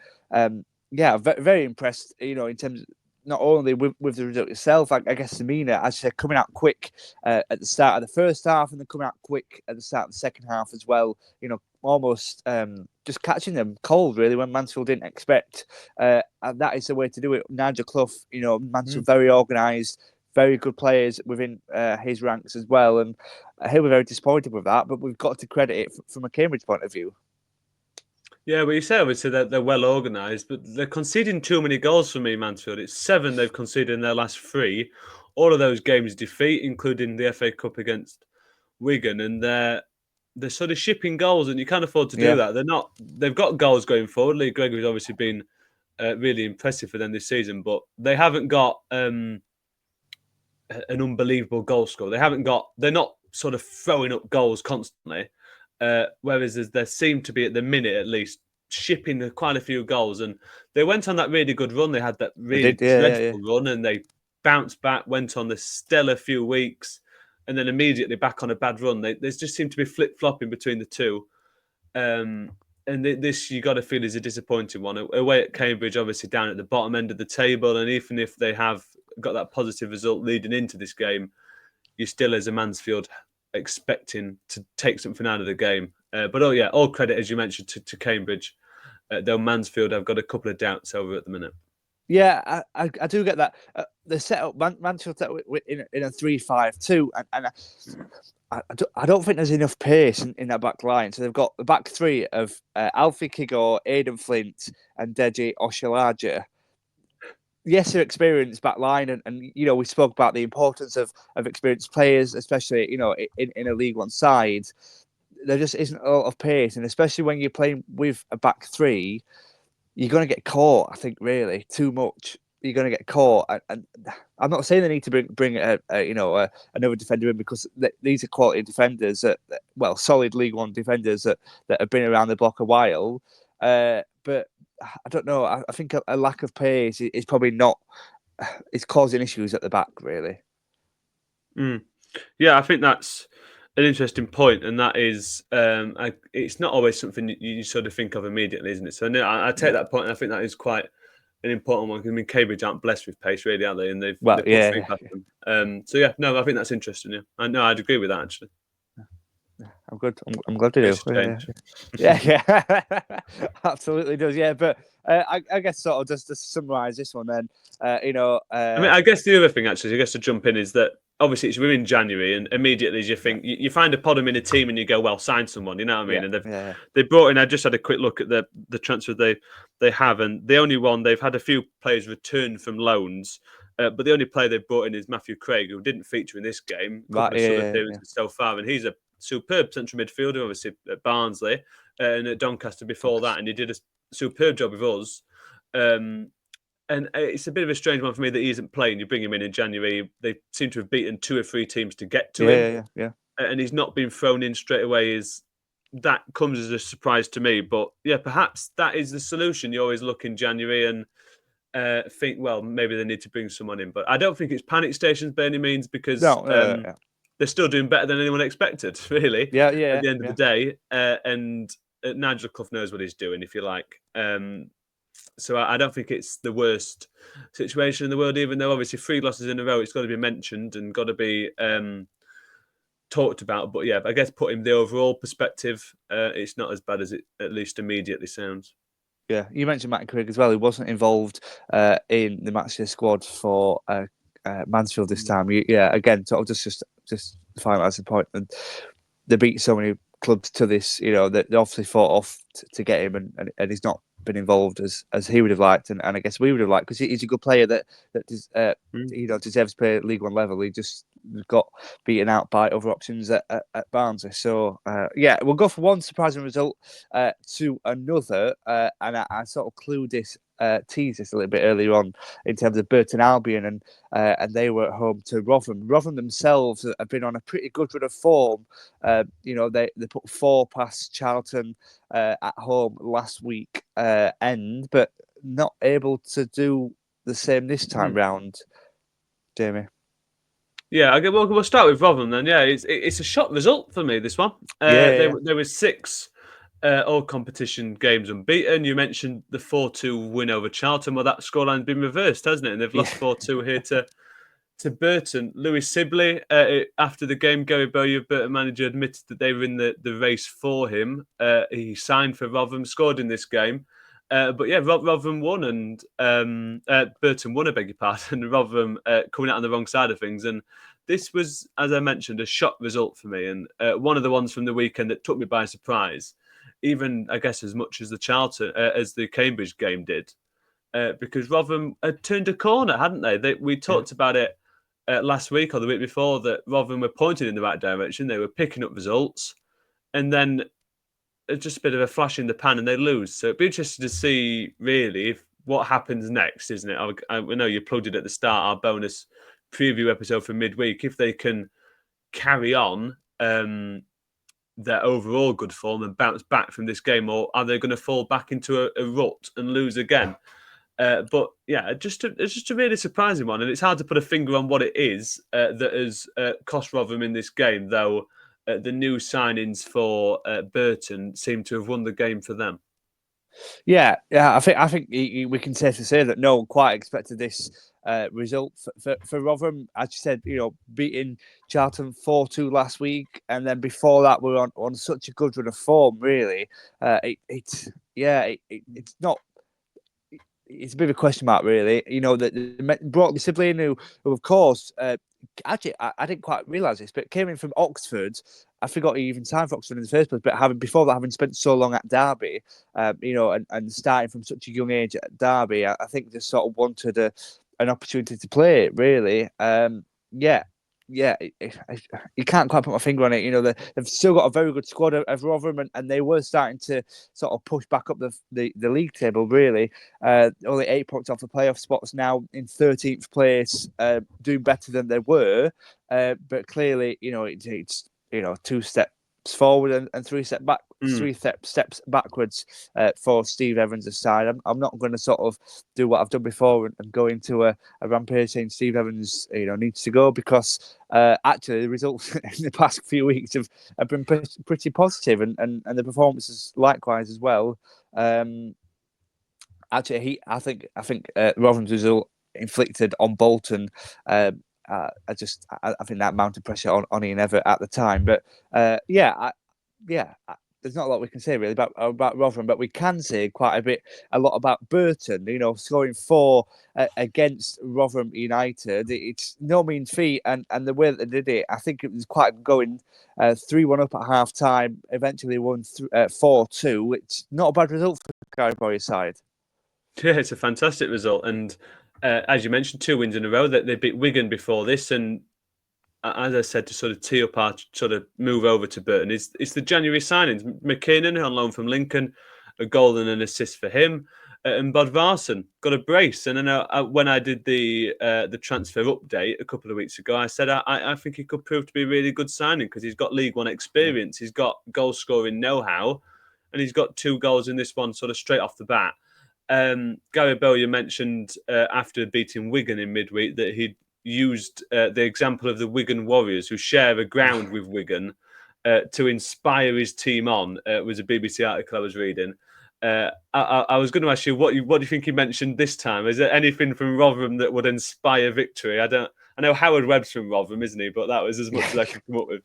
yeah, very, very impressed. In terms of not only with the result itself, I guess Samina, as you said, coming out quick at the start of the first half, and then coming out quick at the start of the second half as well. Almost just catching them cold, really, when Mansfield didn't expect. And that is the way to do it. Nigel Clough, Mansfield very organised, very good players within his ranks as well, and he'll be very disappointed with that. But we've got to credit it from a Cambridge point of view. Yeah, well, you say obviously that they're well organised, but they're conceding too many goals for me, Mansfield. It's 7 they've conceded in their last 3. All of those games defeat, including the FA Cup against Wigan, and they're sort of shipping goals, and you can't afford to do that. They've got goals going forward. Lee Gregory's obviously been really impressive for them this season, but they haven't got an unbelievable goal score. They're not sort of throwing up goals constantly. Whereas there seemed to be, at the minute at least, shipping quite a few goals, and they went on that really good run. They had that really dreadful run, and they bounced back, went on this stellar few weeks, and then immediately back on a bad run. They just seem to be flip-flopping between the two. And this, you got to feel, is a disappointing one. Away at Cambridge, obviously down at the bottom end of the table, and even if they have got that positive result leading into this game, you still, as a Mansfield, expecting to take something out of the game. But all credit, as you mentioned, to Cambridge. Though Mansfield, I've got a couple of doubts over at the minute. Yeah, I do get that. The setup, Mansfield set in a 3-5-2, and I don't think there's enough pace in that back line. So they've got the back 3 of Alfie Kigor, Aidan Flint, and Deji Oshalaja. Yes, they're experienced back line, and we spoke about the importance of experienced players, especially in a League One side. There just isn't a lot of pace, and especially when you're playing with a back 3, you're going to get caught. I think really too much. You're going to get caught, and I'm not saying they need to bring another defender in, because these are quality defenders, solid League One defenders that have been around the block a while, but. I don't know. I think a lack of pace is probably not. It's causing issues at the back, really. Yeah, I think that's an interesting point, and that is, it's not always something you sort of think of immediately, isn't it? So I take that point, and I think that is quite an important one. I mean, Cambridge aren't blessed with pace, really, are they? And they've put 3 past them. I think that's interesting. Yeah, I'd agree with that, actually. I'm good. I'm glad to do. It's a change. Yeah. Absolutely does. Yeah, but I guess sort of just to summarise this one, then I mean, I guess the other thing actually, I guess to jump in is that obviously it's within January, and immediately as you think you find a Podham in a team, and you go, well, sign someone. You know what I mean? And they brought in. I just had a quick look at the transfer they have, and the only one they've had a few players return from loans. But the only player they've brought in is Matthew Craig, who didn't feature in this game. A couple of sub appearances so far, and he's a superb central midfielder, obviously at Barnsley and at Doncaster before that, and he did a superb job with us. And it's a bit of a strange one for me that he isn't playing. You bring him in January. They seem to have beaten 2 or 3 teams to get to him. Yeah. And he's not been thrown in straight away. That comes as a surprise to me. But yeah, perhaps that is the solution. You always look in January and think, well, maybe they need to bring someone in. But I don't think it's panic stations by any means, because they're still doing better than anyone expected, really. Yeah. At the end of the day. And Nigel Clough knows what he's doing, if you like. So I don't think it's the worst situation in the world, even though obviously 3 losses in a row, it's got to be mentioned and got to be talked about. But yeah, I guess put in the overall perspective, it's not as bad as it at least immediately sounds. Yeah, you mentioned Matt Craig as well. He wasn't involved in the matchday squad for Mansfield this time. Again, sort of just find that as a point. And they beat so many clubs to this, that they obviously fought off to get him, and he's not been involved as he would have liked, and I guess we would have liked, because he's a good player that deserves to play at League One level. He just got beaten out by other options at Barnsley. So we'll go from one surprising result to another, and I sort of teased this a little bit earlier on in terms of Burton Albion, and they were at home to Rotherham. Rotherham themselves have been on a pretty good run of form. They put 4 past Charlton at home last week end, but not able to do the same this time round. Jamie. Yeah, we'll start with Rotherham then. Yeah, it's a shock result for me, this one. There were 6 all competition games unbeaten. You mentioned the 4-2 win over Charlton. Well, that scoreline's been reversed, hasn't it? And they've lost 4-2 here to Burton. Lewis Sibley, after the game, Gary Bowyer, Burton manager, admitted that they were in the race for him. He signed for Rotherham, scored in this game. But yeah, Rotherham won, and Burton won, I beg your pardon, and Rotherham coming out on the wrong side of things. And this was, as I mentioned, a shock result for me, and one of the ones from the weekend that took me by surprise, even, I guess, as much as the Cambridge game did, because Rotherham had turned a corner, hadn't they? We talked about it last week or the week before, that Rotherham were pointed in the right direction. They were picking up results, and then just a bit of a flash in the pan and they lose. So it'd be interesting to see, really, what happens next, isn't it? I know you plugged it at the start, our bonus preview episode for midweek. If they can carry on their overall good form and bounce back from this game, or are they going to fall back into a rut and lose again? But yeah, it's just a really surprising one, and it's hard to put a finger on what it is that has cost Rotherham in this game, though. The new signings for Burton seem to have won the game for them. Yeah. I think we can safely say that no one quite expected this result for Rotherham. As you said, beating Charlton 4-2 last week, and then before that we were on such a good run of form. Really, it's not. It's a bit of a question mark, really. That brought Sibley in, who of course, actually, I didn't quite realise this, but came in from Oxford. I forgot he even signed for Oxford in the first place, but having spent so long at Derby, and starting from such a young age at Derby, I think just sort of wanted an opportunity to play, really. You can't quite put my finger on it. They've still got a very good squad of Rotherham, and they were starting to sort of push back up the league table, really. Only 8 points off the playoff spots now, in 13th place, doing better than they were. But clearly, it's 2 steps forward and 3 steps back. 3 steps backwards for Steve Evans' side. I'm not going to sort of do what I've done before and go into a rampage saying Steve Evans needs to go, because actually the results in the past few weeks have been pretty positive, and the performances likewise as well. Actually, I think Rotherham's result inflicted on Bolton. I think that mounted pressure on Ian Evatt at the time, but there's not a lot we can say really about Rotherham, but we can say a lot about Burton. Scoring 4 against Rotherham United. It's no mean feat, and the way that they did it, I think it was quite going 3-1 up at half time. Eventually won 4-2. It's not a bad result for Garibaldi's side. Yeah, it's a fantastic result, and as you mentioned, 2 wins in a row. That they beat Wigan before this, and as I said, to sort of tee up our sort of move over to Burton, it's the January signings. McKinnon on loan from Lincoln, a goal and an assist for him, and Bodvarsson got a brace. And I know when I did the transfer update a couple of weeks ago, I said I think he could prove to be a really good signing because he's got League One experience, he's got goal scoring know-how, and he's got 2 goals in this one sort of straight off the bat. Gary Bowyer mentioned after beating Wigan in midweek that he'd used the example of the Wigan Warriors, who share a ground with Wigan, to inspire his team on. It was a BBC article I was reading. I was going to ask you, what do you think he mentioned this time? Is there anything from Rotherham that would inspire victory? I know Howard Webb's from Rotherham, isn't he? But that was as much as I could come up with.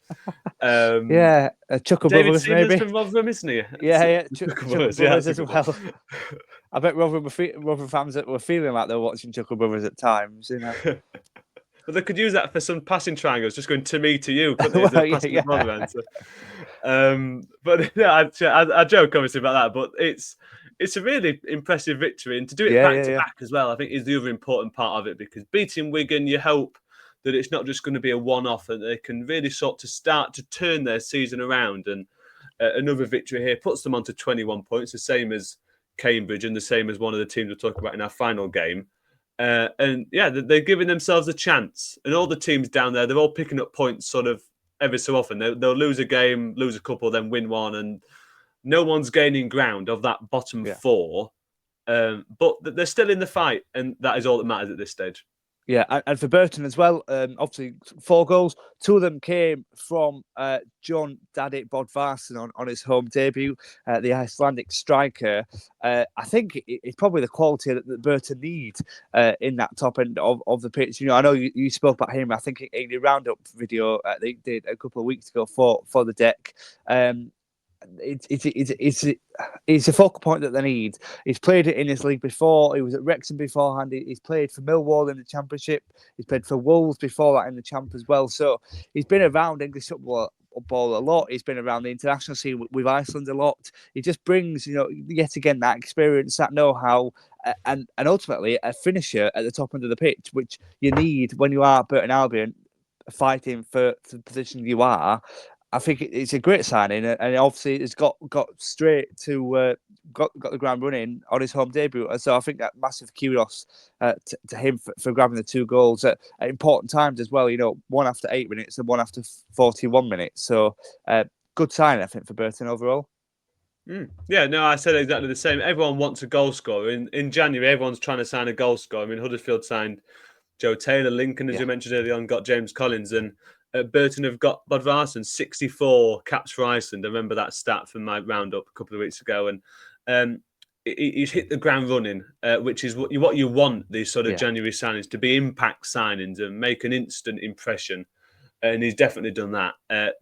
Chuckle David Brothers Seaman's maybe from Rotherham, isn't he? Chuckle Brothers as well. I bet Rotherham fans were feeling like they were watching Chuckle Brothers at times, But they could use that for some passing triangles, just going to me to you, couldn't they? But I joke obviously about that. But it's a really impressive victory, and to do it back to back as well, I think is the other important part of it, because beating Wigan, you hope that it's not just going to be a one-off, and they can really sort to start to turn their season around. And another victory here puts them onto 21 points, the same as Cambridge and the same as one of the teams we'll talk about in our final game. They're giving themselves a chance. And all the teams down there, they're all picking up points sort of every so often. They'll lose a game, lose a couple, then win one. And no one's gaining ground of that bottom 4. But they're still in the fight. And that is all that matters at this stage. Yeah, and for Burton as well, obviously 4 goals. 2 of them came from John Daddy Bodvarsson on his home debut, the Icelandic striker. I think it's probably the quality that Burton need in that top end of the pitch. I know you spoke about him, I think, in the roundup video they did a couple of weeks ago for the deck. It's a focal point that they need. He's played it in his league before. He was at Wrexham beforehand. He's played for Millwall in the Championship. He's played for Wolves before that in the Champ as well. So he's been around English football a lot. He's been around the international scene with Iceland a lot. He just brings, yet again, that experience, that know-how, and ultimately a finisher at the top end of the pitch, which you need when you are Burton Albion fighting for the position you are. I think it's a great signing, and obviously it's got straight to got the ground running on his home debut. And so I think that massive kudos to him for grabbing the 2 goals at important times as well. One after 8 minutes and one after 41 minutes. So good signing, I think, for Burton overall. Yeah, no, I said exactly the same. Everyone wants a goal scorer. In January, everyone's trying to sign a goal scorer. I mean, Huddersfield signed Joe Taylor. Lincoln, as you mentioned earlier on, got James Collins, and Burton have got Bodvarsson, 64 caps for Iceland. I remember that stat from my roundup a couple of weeks ago. And he's hit the ground running, which is what you want, these sort of January signings, to be impact signings and make an instant impression. And he's definitely done that.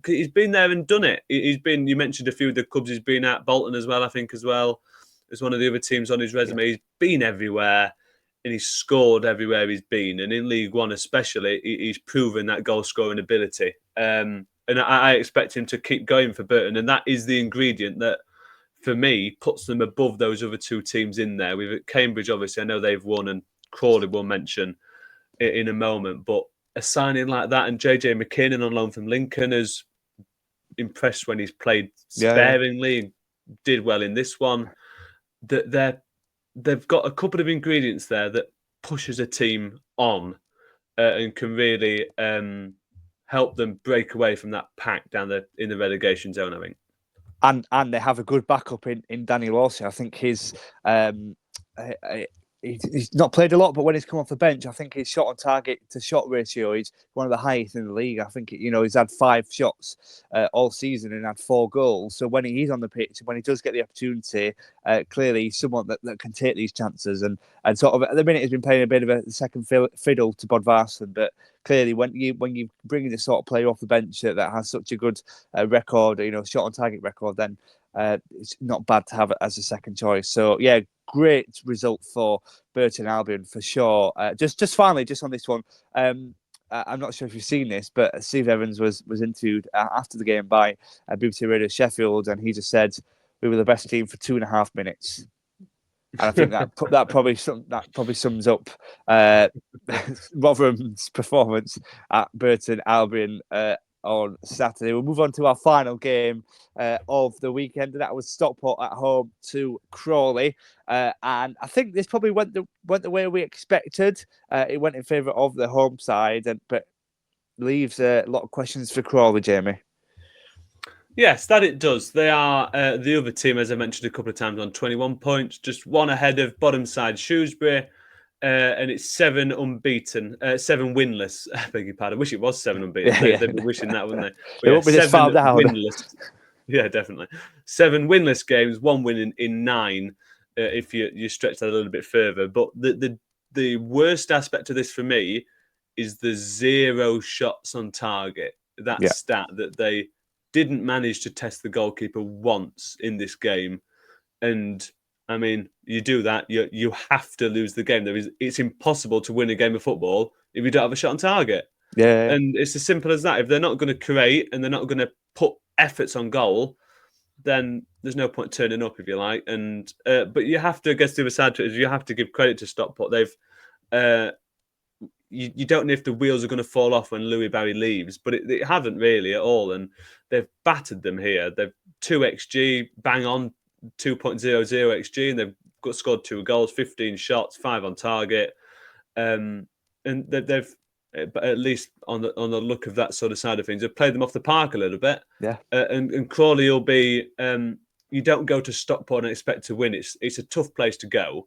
He's been there and done it. You mentioned a few of the clubs he's been at, Bolton as well, I think, as well. As one of the other teams on his resume. He's been everywhere. And he's scored everywhere he's been. And in League One especially, he's proven that goal-scoring ability. And I expect him to keep going for Burton. And that is the ingredient that, for me, puts them above those other 2 teams in there. We've Cambridge, obviously, I know they've won, and Crawley will mention it in a moment. But a signing like that, and JJ McKinnon on loan from Lincoln has impressed when he's played sparingly, did well in this one. They've got a couple of ingredients there that pushes a team on and can really help them break away from that pack down in the relegation zone, I think. And they have a good backup in Danny Lawson. I think his he's not played a lot, but when he's come off the bench, I think his shot on target to shot ratio is one of the highest in the league. I think he's had 5 shots all season and had 4 goals. So when he's on the pitch, when he does get the opportunity, clearly he's someone that can take these chances. And sort of at the minute he's been playing a bit of a second fiddle to Bodvarsson, but clearly when you bring this sort of player off the bench that has such a good record, shot on target record, then it's not bad to have it as a second choice. So yeah, great result for Burton Albion for sure. Just finally, just on this one, I'm not sure if you've seen this, but Steve Evans was interviewed after the game by BBC Radio Sheffield, and he just said we were the best team for 2.5 minutes. And I think that probably sums up Rotherham's performance at Burton Albion on Saturday. We'll move on to our final game of the weekend, and that was Stockport at home to Crawley. And I think this probably went the way we expected. It went in favour of the home side, but leaves a lot of questions for Crawley, Jamie. Yes, that it does. They are the other team, as I mentioned a couple of times, on 21 points, just one ahead of bottom side Shrewsbury. And it's 7 unbeaten, 7 winless. I beg your pardon. I wish it was 7 unbeaten. They'd be wishing that, wouldn't they? They won't be this far down. Winless. Yeah, definitely. 7 winless games, 1 win in 9. If you stretch that a little bit further, but the worst aspect of this for me is the 0 shots on target. That stat that they didn't manage to test the goalkeeper once in this game, and I mean, you do that, you have to lose the game. It's impossible to win a game of football if you don't have a shot on target. Yeah. And it's as simple as that. If they're not going to create and they're not going to put efforts on goal, then there's no point turning up, if you like. And but you have to, I guess the other side to it is you have to give credit to Stockport. They've you don't know if the wheels are going to fall off when Louis Barry leaves, but it haven't really at all. And they've battered them here. They've 2 XG, bang on, 2.00 XG, and they've scored 2 goals, 15 shots, 5 on target. And they've but at least on the look of that sort of side of things, they've played them off the park a little bit. Yeah. And Crawley will be. You don't go to Stockport and expect to win. It's a tough place to go,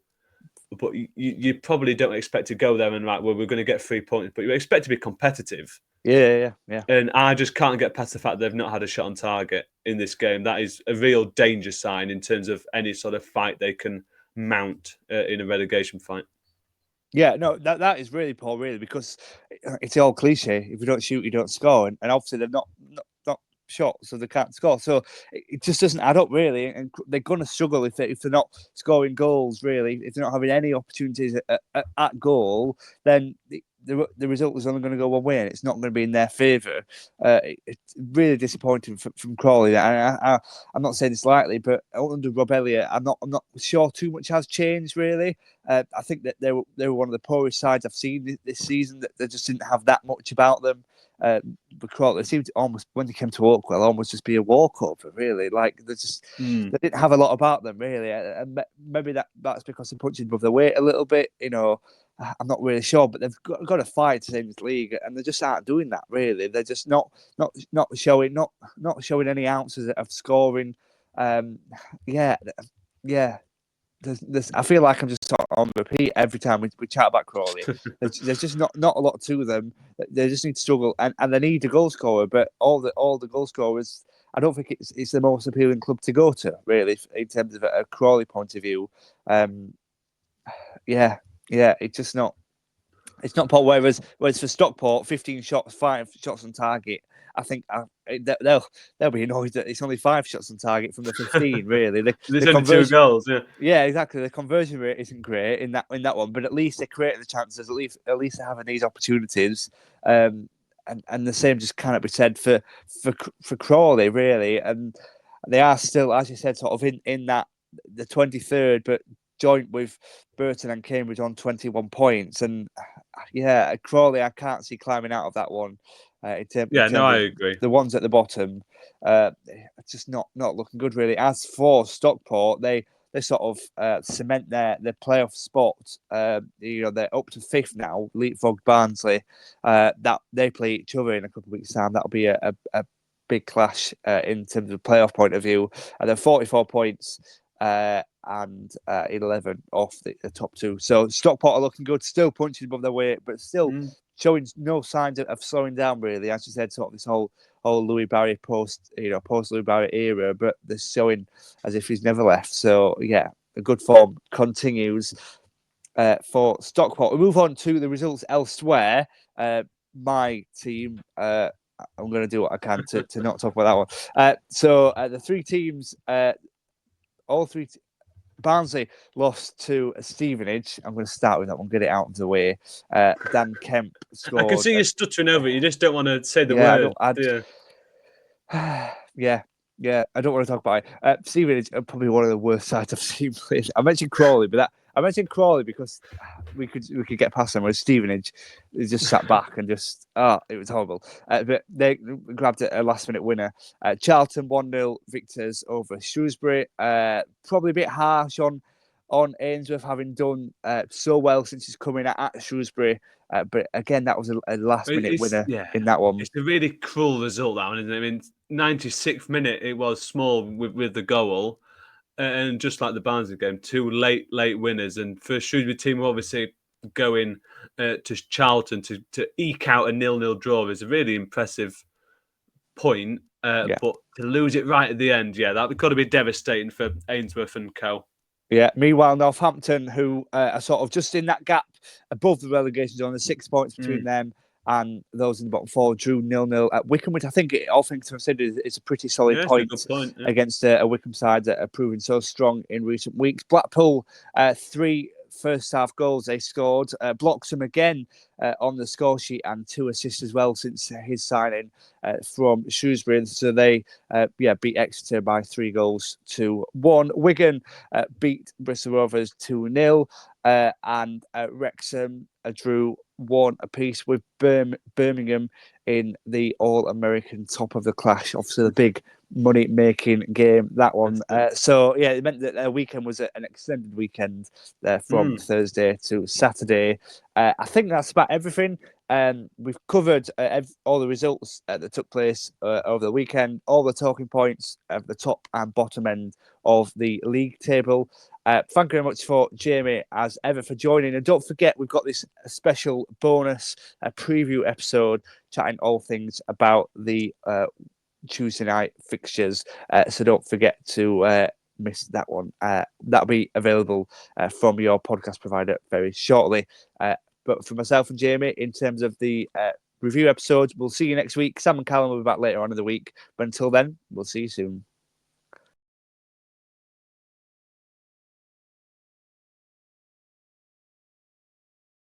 but you probably don't expect to go there and we're going to get 3 points, but you expect to be competitive. Yeah. And I just can't get past the fact they've not had a shot on target in this game. That is a real danger sign in terms of any sort of fight they can mount in a relegation fight. Yeah, no, that is really poor, really, because it's all cliche. If you don't shoot, you don't score, and obviously they've not shot, so they can't score. So it just doesn't add up, really, and they're going to struggle if they're not scoring goals, really. If they're not having any opportunities at goal, then the result is only going to go one way, and it's not going to be in their favour. It's really disappointing from Crawley. I'm not saying this lightly, but under Rob Elliott, I'm not sure too much has changed, really. I think that they were one of the poorest sides I've seen this season. That they just didn't have that much about them. But Crawley seemed to almost, when they came to Oakwell, almost just be a walkover, really. Like they didn't have a lot about them, really. And maybe that's because they're punching above their weight a little bit, I'm not really sure, but they've got to fight to stay in this league, and they just aren't doing that. Really, they're just not showing any ounces of scoring. Yeah. I feel like I'm just on repeat every time we chat about Crawley. There's just not a lot to them. They just need to struggle, and they need a goal scorer. But all the goal scorers, I don't think it's the most appealing club to go to, really, in terms of a Crawley point of view. Yeah, it's not Paul. Whereas for Stockport, 15 shots, 5 shots on target. I think they'll be annoyed that it's only 5 shots on target from the 15. Really, there's only 2 goals. Yeah, exactly. The conversion rate isn't great in that one, but at least they're creating the chances. At least they're having these opportunities. And the same just cannot be said for Crawley, really. And they are still, as you said, sort of in that the 23rd, but joint with Burton and Cambridge on 21 points. And yeah, Crawley, I can't see climbing out of that one. I agree. The ones at the bottom, just not looking good, really. As for Stockport, they sort of cement their playoff spot. They're up to 5th now, leapfrog Barnsley. That they play each other in a couple of weeks' time. That'll be a big clash in terms of playoff point of view. And they're 44 points. and 11 off the top two. So Stockport are looking good, still punching above their weight, but still showing no signs of slowing down. Really, as you said, sort of this whole Louis Barry post Louis Barry era, but they're showing as if he's never left. So yeah, the good form continues for Stockport. We move on to the results elsewhere. My team. I'm going to do what I can to not talk about that one. So the three teams, all three. Barnsley lost to Stevenage. I'm going to start with that one, get it out of the way. Dan Kemp scored. I can see you stuttering over it. You just don't want to say the word. Yeah, I don't want to talk about it. Stevenage are probably one of the worst sides I've seen played. I mentioned Crawley, because we could get past them. Whereas Stevenage, they just sat back and just it was horrible. But they grabbed a last minute winner. Charlton 1-0 victors over Shrewsbury. Probably a bit harsh on Ainsworth having done so well since he's coming at Shrewsbury. But again, that was a last-minute winner in that one. It's a really cruel result, that one, isn't it? I mean, 96th minute, it was small with the goal. And just like the Barnsley game, two late winners. And for Shrewsbury team, obviously going to Charlton to eke out a 0-0 draw is a really impressive point. But to lose it right at the end, that could have been devastating for Ainsworth and co. Yeah. Meanwhile, Northampton, who are sort of just in that gap above the relegation zone, the 6 points between them and those in the bottom four, drew 0-0 at Wycombe, which I think, all things considered, is a pretty solid point against a Wycombe side that are proving so strong in recent weeks. Blackpool, 3 first half goals they scored. Bloxham again on the score sheet and 2 assists as well since his signing from Shrewsbury. And so they beat Exeter by 3-1. Wigan beat Bristol Rovers 2-0 and Wrexham drew 1 apiece with Birmingham in the All-American top of the clash. Obviously, the big money-making game, that one. It meant that their weekend was an extended weekend from Thursday to Saturday. I think that's about everything. We've covered all the results that took place over the weekend, all the talking points at the top and bottom end of the league table. Thank you very much for Jamie, as ever, for joining. And don't forget, we've got this special bonus preview episode chatting all things about the Tuesday night fixtures. So don't forget to miss that one. That'll be available from your podcast provider very shortly. But for myself and Jamie, in terms of the review episodes, we'll see you next week. Sam and Callum will be back later on in the week. But until then, we'll see you soon.